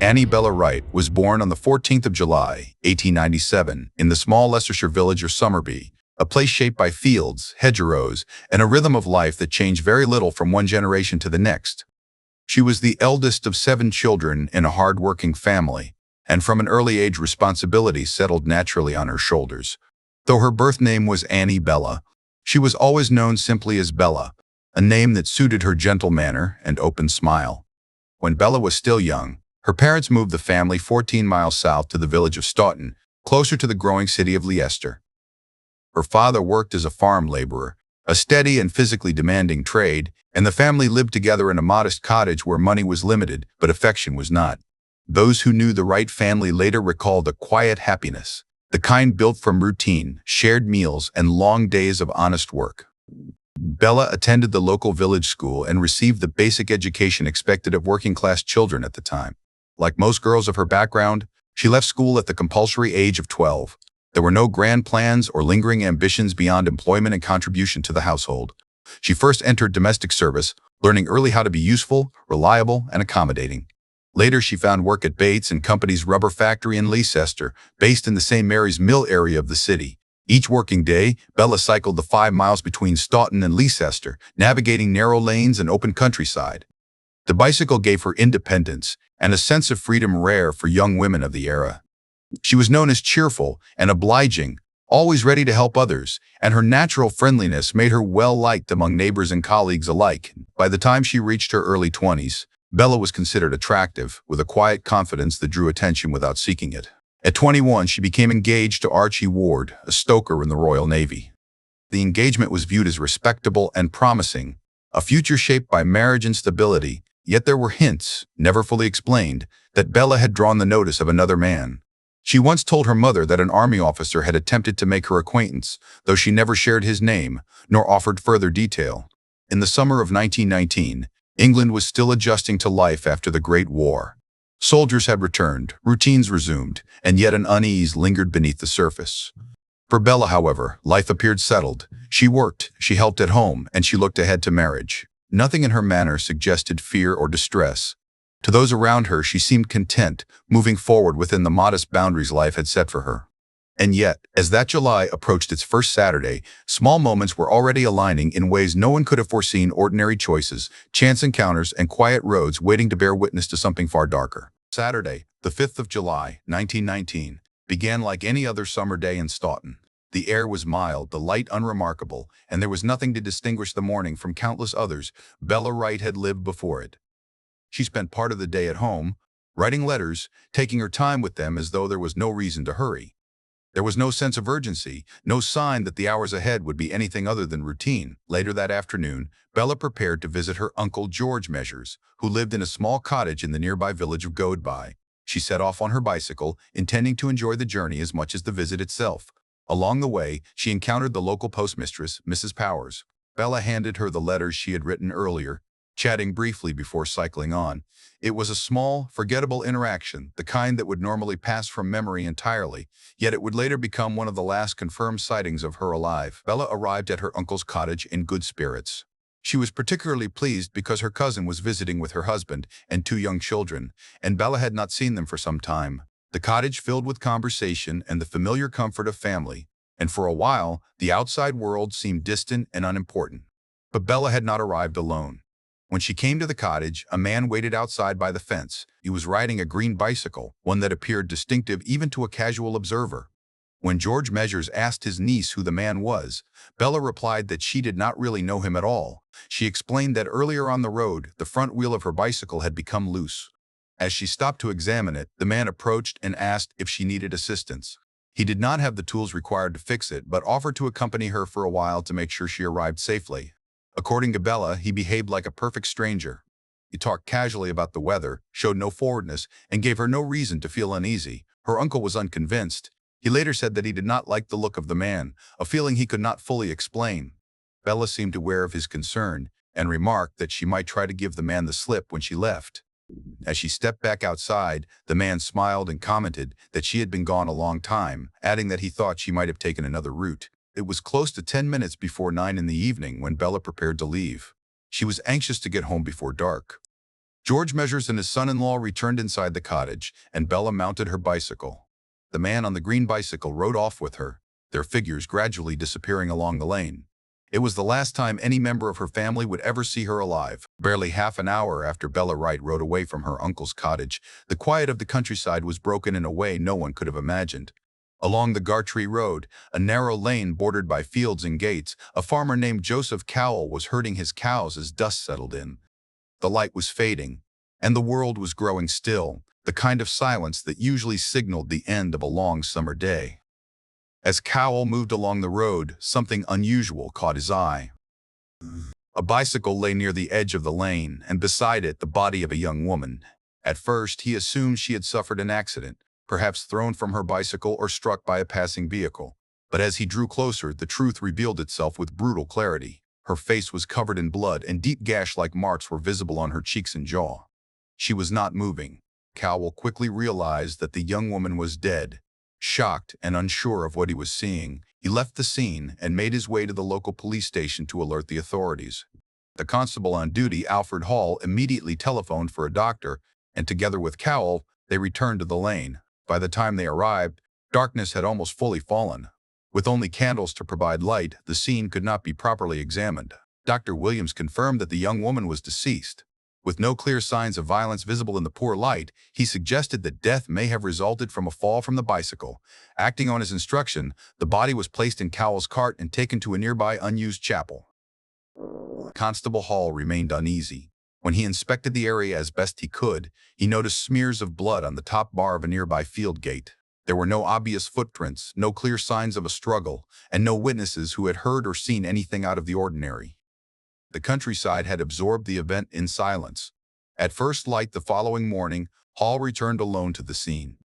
Annie Bella Wright was born on the 14th of July, 1897, in the small Leicestershire village of Somerby, a place shaped by fields, hedgerows, and a rhythm of life that changed very little from one generation to the next. She was the eldest of 7 children in a hard-working family, and from an early age responsibility settled naturally on her shoulders. Though her birth name was Annie Bella, she was always known simply as Bella, a name that suited her gentle manner and open smile. When Bella was still young, her parents moved the family 14 miles south to the village of Staunton, closer to the growing city of Leicester. Her father worked as a farm laborer, a steady and physically demanding trade, and the family lived together in a modest cottage where money was limited, but affection was not. Those who knew the Wright family later recalled a quiet happiness, the kind built from routine, shared meals, and long days of honest work. Bella attended the local village school and received the basic education expected of working-class children at the time. Like most girls of her background, she left school at the compulsory age of 12. There were no grand plans or lingering ambitions beyond employment and contribution to the household. She first entered domestic service, learning early how to be useful, reliable, and accommodating. Later, she found work at Bates and Company's rubber factory in Leicester, based in the St. Mary's Mill area of the city. Each working day, Bella cycled the 5 miles between Staunton and Leicester, navigating narrow lanes and open countryside. The bicycle gave her independence and a sense of freedom rare for young women of the era. She was known as cheerful and obliging, always ready to help others, and her natural friendliness made her well-liked among neighbors and colleagues alike. By the time she reached her early 20s, Bella was considered attractive, with a quiet confidence that drew attention without seeking it. At 21, she became engaged to Archie Ward, a stoker in the Royal Navy. The engagement was viewed as respectable and promising, a future shaped by marriage and stability, yet there were hints, never fully explained, that Bella had drawn the notice of another man. She once told her mother that an army officer had attempted to make her acquaintance, though she never shared his name, nor offered further detail. In the summer of 1919, England was still adjusting to life after the Great War. Soldiers had returned, routines resumed, and yet an unease lingered beneath the surface. For Bella, however, life appeared settled. She worked, she helped at home, and she looked ahead to marriage. Nothing in her manner suggested fear or distress. To those around her, she seemed content, moving forward within the modest boundaries life had set for her. And yet, as that July approached its first Saturday, small moments were already aligning in ways no one could have foreseen: ordinary choices, chance encounters, and quiet roads waiting to bear witness to something far darker. Saturday, the 5th of July, 1919, began like any other summer day in Staunton. The air was mild, the light unremarkable, and there was nothing to distinguish the morning from countless others Bella Wright had lived before it. She spent part of the day at home, writing letters, taking her time with them as though there was no reason to hurry. There was no sense of urgency, no sign that the hours ahead would be anything other than routine. Later that afternoon, Bella prepared to visit her uncle George Measures, who lived in a small cottage in the nearby village of Godby. She set off on her bicycle, intending to enjoy the journey as much as the visit itself. Along the way, she encountered the local postmistress, Mrs. Powers. Bella handed her the letters she had written earlier, chatting briefly before cycling on. It was a small, forgettable interaction, the kind that would normally pass from memory entirely, yet it would later become one of the last confirmed sightings of her alive. Bella arrived at her uncle's cottage in good spirits. She was particularly pleased because her cousin was visiting with her husband and 2 young children, and Bella had not seen them for some time. The cottage filled with conversation and the familiar comfort of family, and for a while, the outside world seemed distant and unimportant. But Bella had not arrived alone. When she came to the cottage, a man waited outside by the fence. He was riding a green bicycle, one that appeared distinctive even to a casual observer. When George Measures asked his niece who the man was, Bella replied that she did not really know him at all. She explained that earlier on the road, the front wheel of her bicycle had become loose. As she stopped to examine it, the man approached and asked if she needed assistance. He did not have the tools required to fix it, but offered to accompany her for a while to make sure she arrived safely. According to Bella, he behaved like a perfect stranger. He talked casually about the weather, showed no forwardness, and gave her no reason to feel uneasy. Her uncle was unconvinced. He later said that he did not like the look of the man, a feeling he could not fully explain. Bella seemed aware of his concern and remarked that she might try to give the man the slip when she left. As she stepped back outside, the man smiled and commented that she had been gone a long time, adding that he thought she might have taken another route. It was close to 10 minutes before 9 in the evening when Bella prepared to leave. She was anxious to get home before dark. George Measures and his son-in-law returned inside the cottage, and Bella mounted her bicycle. The man on the green bicycle rode off with her, their figures gradually disappearing along the lane. It was the last time any member of her family would ever see her alive. Barely half an hour after Bella Wright rode away from her uncle's cottage, the quiet of the countryside was broken in a way no one could have imagined. Along the Gartree Road, a narrow lane bordered by fields and gates, a farmer named Joseph Cowell was herding his cows as dusk settled in. The light was fading, and the world was growing still, the kind of silence that usually signaled the end of a long summer day. As Cowell moved along the road, something unusual caught his eye. A bicycle lay near the edge of the lane, and beside it the body of a young woman. At first, he assumed she had suffered an accident, perhaps thrown from her bicycle or struck by a passing vehicle. But as he drew closer, the truth revealed itself with brutal clarity. Her face was covered in blood, and deep gash-like marks were visible on her cheeks and jaw. She was not moving. Cowell quickly realized that the young woman was dead. Shocked and unsure of what he was seeing, he left the scene and made his way to the local police station to alert the authorities. The constable on duty, Alfred Hall, immediately telephoned for a doctor, and together with Cowell, they returned to the lane. By the time they arrived, darkness had almost fully fallen. With only candles to provide light, the scene could not be properly examined. Dr. Williams confirmed that the young woman was deceased. With no clear signs of violence visible in the poor light, he suggested that death may have resulted from a fall from the bicycle. Acting on his instruction, the body was placed in Cowell's cart and taken to a nearby unused chapel. Constable Hall remained uneasy. When he inspected the area as best he could, he noticed smears of blood on the top bar of a nearby field gate. There were no obvious footprints, no clear signs of a struggle, and no witnesses who had heard or seen anything out of the ordinary. The countryside had absorbed the event in silence. At first light the following morning, Hall returned alone to the scene.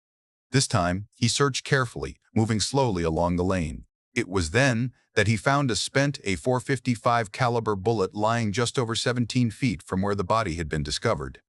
This time, he searched carefully, moving slowly along the lane. It was then that he found a spent .455 caliber bullet lying just over 17 feet from where the body had been discovered.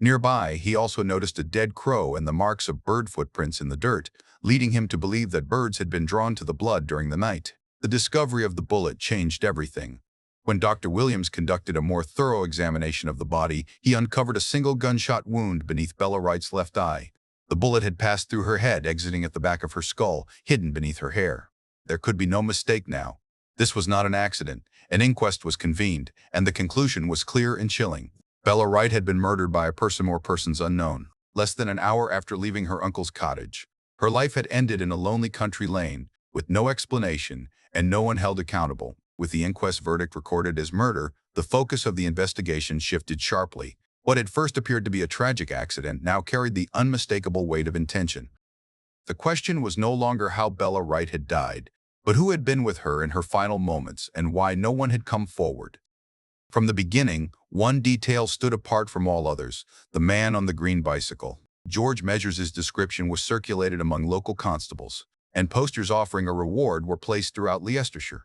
Nearby, he also noticed a dead crow and the marks of bird footprints in the dirt, leading him to believe that birds had been drawn to the blood during the night. The discovery of the bullet changed everything. When Dr. Williams conducted a more thorough examination of the body, he uncovered a single gunshot wound beneath Bella Wright's left eye. The bullet had passed through her head, exiting at the back of her skull, hidden beneath her hair. There could be no mistake now. This was not an accident. An inquest was convened, and the conclusion was clear and chilling. Bella Wright had been murdered by a person or persons unknown, less than an hour after leaving her uncle's cottage. Her life had ended in a lonely country lane, with no explanation, and no one held accountable. With the inquest verdict recorded as murder, the focus of the investigation shifted sharply. What had first appeared to be a tragic accident now carried the unmistakable weight of intention. The question was no longer how Bella Wright had died, but who had been with her in her final moments and why no one had come forward. From the beginning, one detail stood apart from all others: the man on the green bicycle. George Measures' description was circulated among local constables, and posters offering a reward were placed throughout Leicestershire.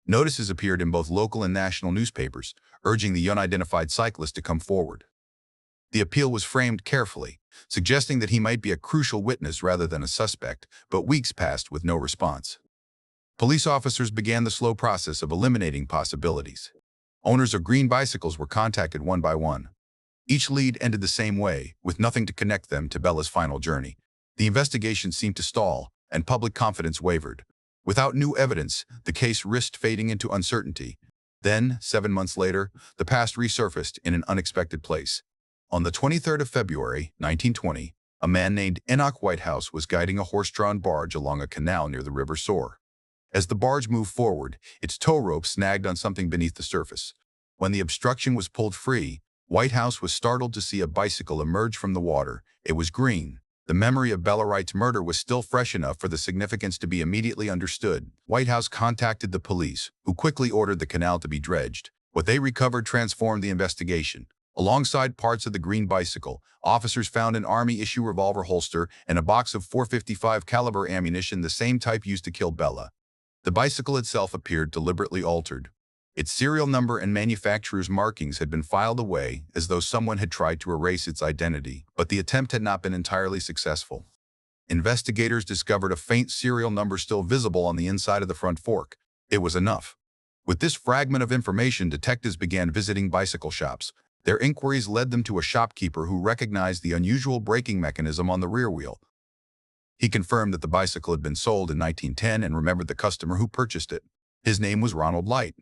Notices appeared in both local and national newspapers, urging the unidentified cyclist to come forward. The appeal was framed carefully, suggesting that he might be a crucial witness rather than a suspect, but weeks passed with no response. Police officers began the slow process of eliminating possibilities. Owners of green bicycles were contacted one by one. Each lead ended the same way, with nothing to connect them to Bella's final journey. The investigation seemed to stall, and public confidence wavered. Without new evidence, the case risked fading into uncertainty. Then, 7 months later, the past resurfaced in an unexpected place. On the 23rd of February, 1920, a man named Enoch Whitehouse was guiding a horse-drawn barge along a canal near the River Soar. As the barge moved forward, its tow rope snagged on something beneath the surface. When the obstruction was pulled free, Whitehouse was startled to see a bicycle emerge from the water. It was green. The memory of Bella Wright's murder was still fresh enough for the significance to be immediately understood. Whitehouse contacted the police, who quickly ordered the canal to be dredged. What they recovered transformed the investigation. Alongside parts of the green bicycle, officers found an Army-issue revolver holster and a box of .455 caliber ammunition, the same type used to kill Bella. The bicycle itself appeared deliberately altered. Its serial number and manufacturer's markings had been filed away, as though someone had tried to erase its identity, but the attempt had not been entirely successful. Investigators discovered a faint serial number still visible on the inside of the front fork. It was enough. With this fragment of information, detectives began visiting bicycle shops. Their inquiries led them to a shopkeeper who recognized the unusual braking mechanism on the rear wheel. He confirmed that the bicycle had been sold in 1910 and remembered the customer who purchased it. His name was Ronald Light.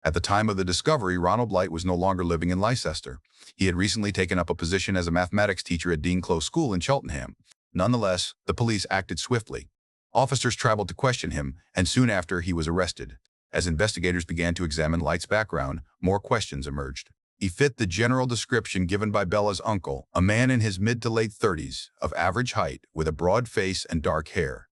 At the time of the discovery, Ronald Light was no longer living in Leicester. He had recently taken up a position as a mathematics teacher at Dean Close School in Cheltenham. Nonetheless, the police acted swiftly. Officers traveled to question him, and soon after, he was arrested. As investigators began to examine Light's background, more questions emerged. He fit the general description given by Bella's uncle, a man in his mid to late 30s, of average height, with a broad face and dark hair.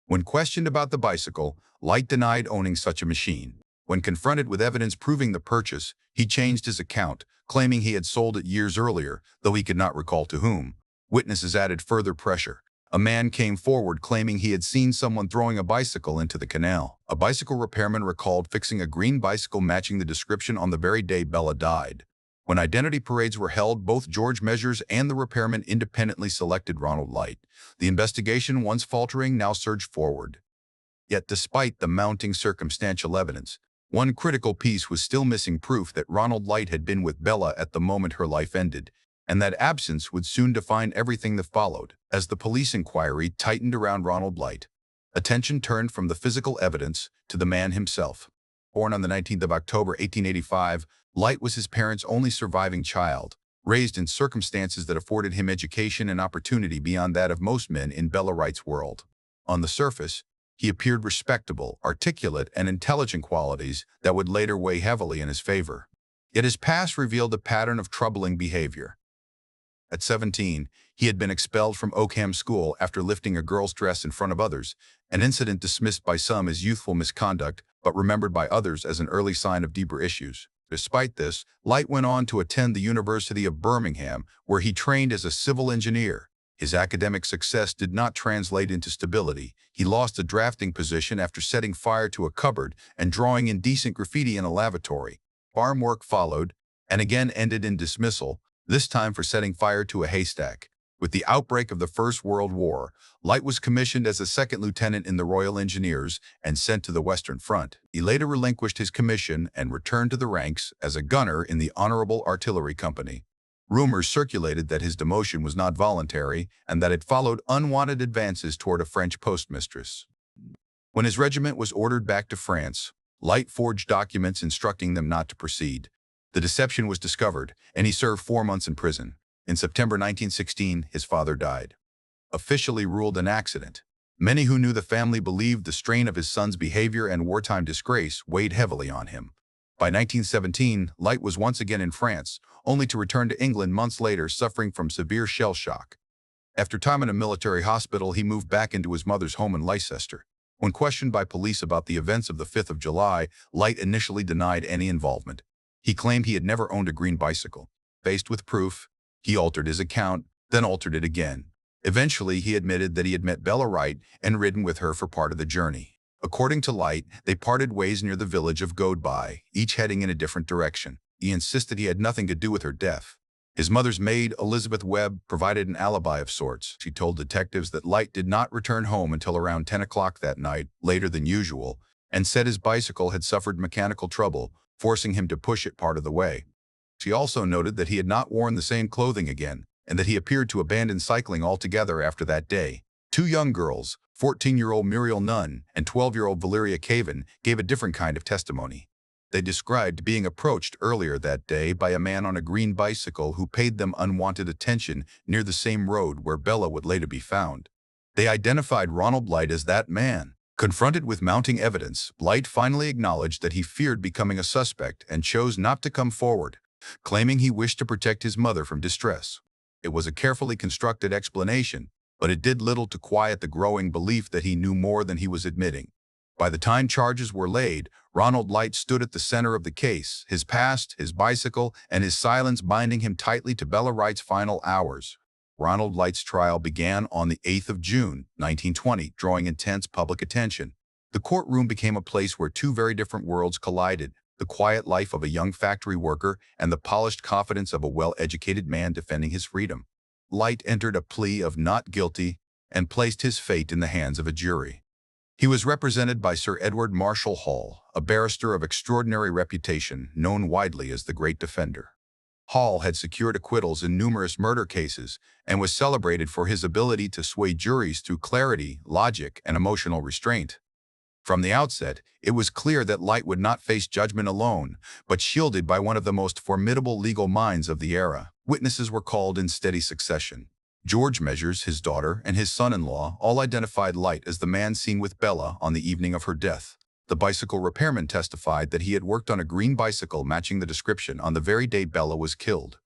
When questioned about the bicycle, Light denied owning such a machine. When confronted with evidence proving the purchase, he changed his account, claiming he had sold it years earlier, though he could not recall to whom. Witnesses added further pressure. A man came forward claiming he had seen someone throwing a bicycle into the canal. A bicycle repairman recalled fixing a green bicycle matching the description on the very day Bella died. When identity parades were held, both George Measures and the repairman independently selected Ronald Light. The investigation, once faltering, now surged forward. Yet despite the mounting circumstantial evidence, one critical piece was still missing: proof that Ronald Light had been with Bella at the moment her life ended, and that absence would soon define everything that followed. As the police inquiry tightened around Ronald Light, attention turned from the physical evidence to the man himself. Born on the 19th of October, 1885, Light was his parents' only surviving child, raised in circumstances that afforded him education and opportunity beyond that of most men in Bella Wright's world. On the surface, he appeared respectable, articulate, and intelligent, qualities that would later weigh heavily in his favor. Yet his past revealed a pattern of troubling behavior. At 17, he had been expelled from Oakham School after lifting a girl's dress in front of others, an incident dismissed by some as youthful misconduct, but remembered by others as an early sign of deeper issues. Despite this, Light went on to attend the University of Birmingham, where he trained as a civil engineer. His academic success did not translate into stability. He lost a drafting position after setting fire to a cupboard and drawing indecent graffiti in a lavatory. Farm work followed, and again ended in dismissal, this time for setting fire to a haystack. With the outbreak of the First World War, Light was commissioned as a second lieutenant in the Royal Engineers and sent to the Western Front. He later relinquished his commission and returned to the ranks as a gunner in the Honorable Artillery Company. Rumors circulated that his demotion was not voluntary and that it followed unwanted advances toward a French postmistress. When his regiment was ordered back to France, Light forged documents instructing them not to proceed. The deception was discovered, and he served 4 months in prison. In September 1916, his father died. Officially ruled an accident, many who knew the family believed the strain of his son's behavior and wartime disgrace weighed heavily on him. By 1917, Light was once again in France, only to return to England months later, suffering from severe shell shock. After time in a military hospital, he moved back into his mother's home in Leicester. When questioned by police about the events of the 5th of July, Light initially denied any involvement. He claimed he had never owned a green bicycle. Faced with proof, he altered his account, then altered it again. Eventually, he admitted that he had met Bella Wright and ridden with her for part of the journey. According to Light, they parted ways near the village of Godby, each heading in a different direction. He insisted he had nothing to do with her death. His mother's maid, Elizabeth Webb, provided an alibi of sorts. She told detectives that Light did not return home until around 10 o'clock that night, later than usual, and said his bicycle had suffered mechanical trouble, forcing him to push it part of the way. She also noted that he had not worn the same clothing again, and that he appeared to abandon cycling altogether after that day. 2 young girls, 14-year-old Muriel Nunn and 12-year-old Valeria Caven, gave a different kind of testimony. They described being approached earlier that day by a man on a green bicycle who paid them unwanted attention near the same road where Bella would later be found. They identified Ronald Light as that man. Confronted with mounting evidence, Light finally acknowledged that he feared becoming a suspect and chose not to come forward, claiming he wished to protect his mother from distress. It was a carefully constructed explanation, but it did little to quiet the growing belief that he knew more than he was admitting. By the time charges were laid, Ronald Light stood at the center of the case, his past, his bicycle, and his silence binding him tightly to Bella Wright's final hours. Ronald Light's trial began on the 8th of June, 1920, drawing intense public attention. The courtroom became a place where 2 very different worlds collided: the quiet life of a young factory worker and the polished confidence of a well-educated man defending his freedom. Light entered a plea of not guilty and placed his fate in the hands of a jury. He was represented by Sir Edward Marshall Hall, a barrister of extraordinary reputation, known widely as the Great Defender. Hall had secured acquittals in numerous murder cases and was celebrated for his ability to sway juries through clarity, logic, and emotional restraint. From the outset, it was clear that Light would not face judgment alone, but shielded by one of the most formidable legal minds of the era. Witnesses were called in steady succession. George Measures, his daughter, and his son-in-law all identified Light as the man seen with Bella on the evening of her death. The bicycle repairman testified that he had worked on a green bicycle matching the description on the very day Bella was killed.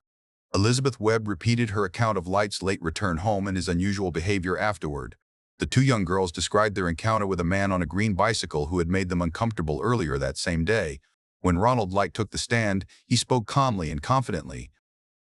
Elizabeth Webb repeated her account of Light's late return home and his unusual behavior afterward. The two young girls described their encounter with a man on a green bicycle who had made them uncomfortable earlier that same day. When Ronald Light took the stand, he spoke calmly and confidently.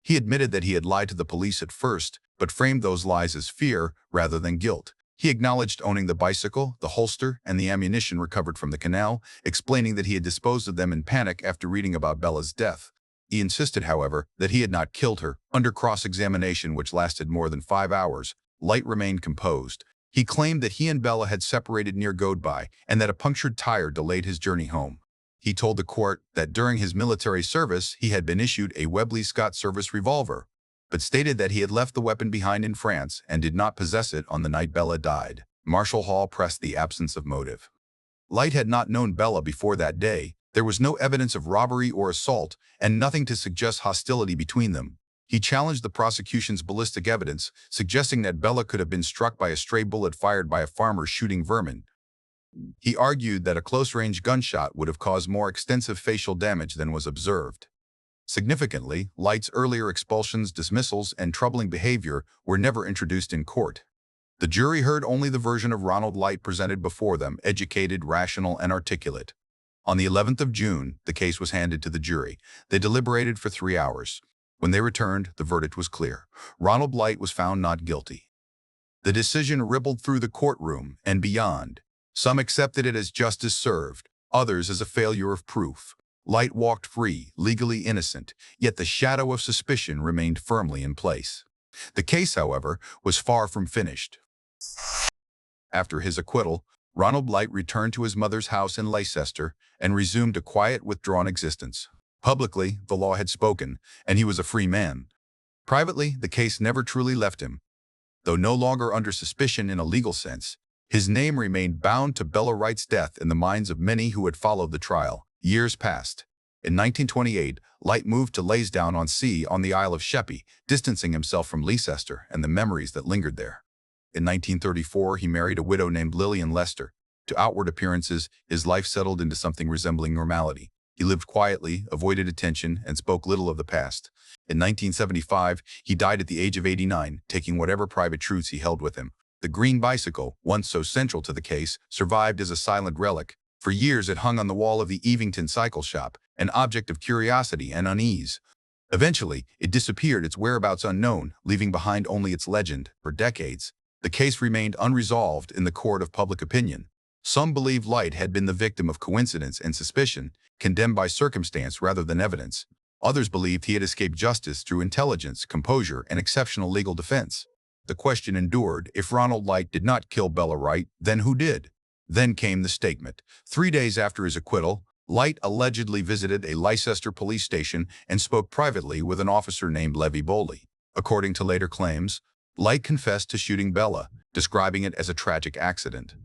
He admitted that he had lied to the police at first, but framed those lies as fear rather than guilt. He acknowledged owning the bicycle, the holster, and the ammunition recovered from the canal, explaining that he had disposed of them in panic after reading about Bella's death. He insisted, however, that he had not killed her. Under cross-examination, which lasted more than 5 hours, Light remained composed. He claimed that he and Bella had separated near Godby and that a punctured tire delayed his journey home. He told the court that during his military service he had been issued a Webley Scott service revolver, but stated that he had left the weapon behind in France and did not possess it on the night Bella died. Marshall Hall pressed the absence of motive. Light had not known Bella before that day. There was no evidence of robbery or assault and nothing to suggest hostility between them. He challenged the prosecution's ballistic evidence, suggesting that Bella could have been struck by a stray bullet fired by a farmer shooting vermin. He argued that a close-range gunshot would have caused more extensive facial damage than was observed. Significantly, Light's earlier expulsions, dismissals, and troubling behavior were never introduced in court. The jury heard only the version of Ronald Light presented before them, educated, rational, and articulate. On the 11th of June, the case was handed to the jury. They deliberated for 3 hours. When they returned, the verdict was clear. Ronald Light was found not guilty. The decision rippled through the courtroom and beyond. Some accepted it as justice served, others as a failure of proof. Light walked free, legally innocent, yet the shadow of suspicion remained firmly in place. The case, however, was far from finished. After his acquittal, Ronald Light returned to his mother's house in Leicester and resumed a quiet, withdrawn existence. Publicly, the law had spoken, and he was a free man. Privately, the case never truly left him. Though no longer under suspicion in a legal sense, his name remained bound to Bella Wright's death in the minds of many who had followed the trial. Years passed. In 1928, Light moved to Lansdowne-on-Sea on the Isle of Sheppey, distancing himself from Leicester and the memories that lingered there. In 1934, he married a widow named Lillian Lester. To outward appearances, his life settled into something resembling normality. He lived quietly, avoided attention, and spoke little of the past. In 1975, he died at the age of 89, taking whatever private truths he held with him. The green bicycle, once so central to the case, survived as a silent relic. For years it hung on the wall of the Evington cycle shop, an object of curiosity and unease. Eventually, it disappeared, its whereabouts unknown, leaving behind only its legend. For decades, the case remained unresolved in the court of public opinion. Some believed Light had been the victim of coincidence and suspicion, condemned by circumstance rather than evidence. Others believed he had escaped justice through intelligence, composure, and exceptional legal defense. The question endured: if Ronald Light did not kill Bella Wright, then who did? Then came the statement. 3 days after his acquittal, Light allegedly visited a Leicester police station and spoke privately with an officer named Levy Bowley. According to later claims, Light confessed to shooting Bella, describing it as a tragic accident.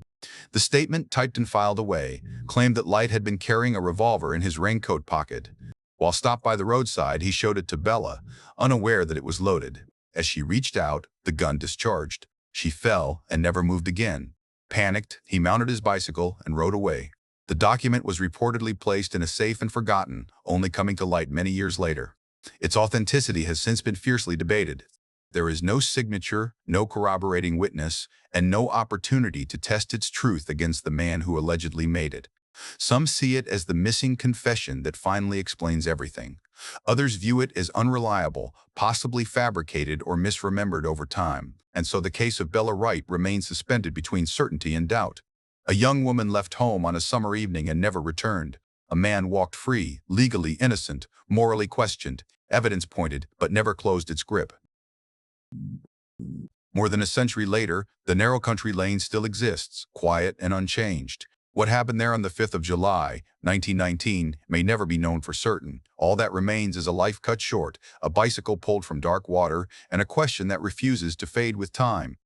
The statement, typed and filed away, claimed that Light had been carrying a revolver in his raincoat pocket. While stopped by the roadside, he showed it to Bella, unaware that it was loaded. As she reached out, the gun discharged. She fell and never moved again. Panicked, he mounted his bicycle and rode away. The document was reportedly placed in a safe and forgotten, only coming to light many years later. Its authenticity has since been fiercely debated. There is no signature, no corroborating witness, and no opportunity to test its truth against the man who allegedly made it. Some see it as the missing confession that finally explains everything. Others view it as unreliable, possibly fabricated or misremembered over time, and so the case of Bella Wright remains suspended between certainty and doubt. A young woman left home on a summer evening and never returned. A man walked free, legally innocent, morally questioned. Evidence pointed, but never closed its grip. More than a century later, the narrow country lane still exists, quiet and unchanged. What happened there on the 5th of July, 1919, may never be known for certain. All that remains is a life cut short, a bicycle pulled from dark water, and a question that refuses to fade with time.